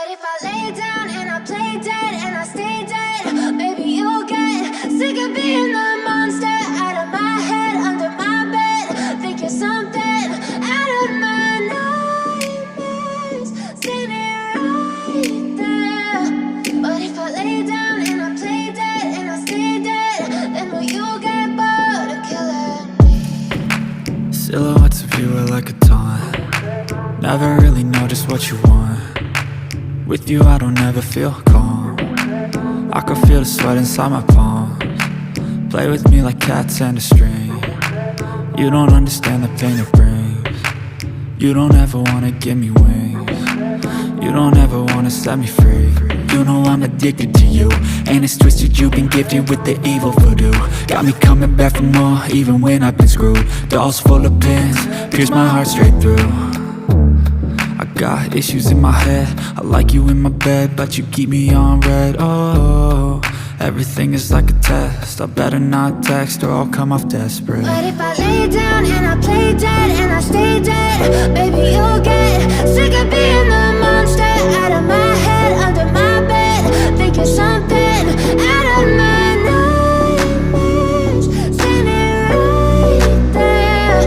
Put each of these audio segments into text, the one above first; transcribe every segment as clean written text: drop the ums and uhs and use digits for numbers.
But if I lay down and I play dead and I stay dead, maybe you'll get sick of being the monster out of my head, under my bed. Think you're something out of my nightmares, standing right there. But if I lay down and I play dead and I stay dead, then will you get bored of killing me? Silhouettes of you are like a taunt. Never really know just what you want. With you I don't ever feel calm. I can feel the sweat inside my palms. Play with me like cats and a string. You don't understand the pain it brings. You don't ever wanna give me wings. You don't ever wanna set me free. You know I'm addicted to you, and it's twisted, you've been gifted with the evil voodoo. Got me coming back for more, even when I've been screwed. Dolls full of pins, pierce my heart straight through. I got issues in my head, I like you in my bed, but you keep me on red. Oh, everything is like a test, I better not text or I'll come off desperate. But if I lay down and I play dead and I stay dead, maybe you'll get sick of being the monster out of my head, under my bed. Think you're something out of my nightmares, standing right there.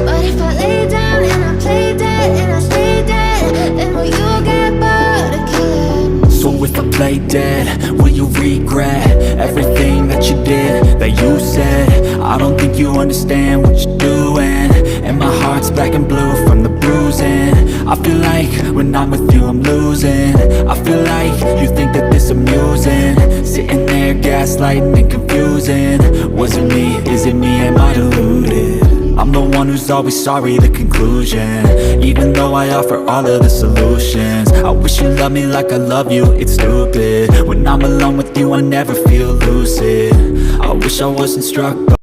But if I lay down and I play dead and I stay dead, then will you get bored of killing me? So if I play dead, will you regret everything that you did, that you said? I don't think you understand what you're doing, and my heart's black and blue from the bruising. I feel like when I'm with you I'm losing. I feel like you think that this amusing, sitting there gaslighting and confusing. Was it me? Is it me? Am I deluded? I'm the one who's always sorry, the conclusion. Even though I offer all of the solutions, I wish you loved me like I love you, it's stupid. When I'm alone with you I never feel lucid. I wish I wasn't struck by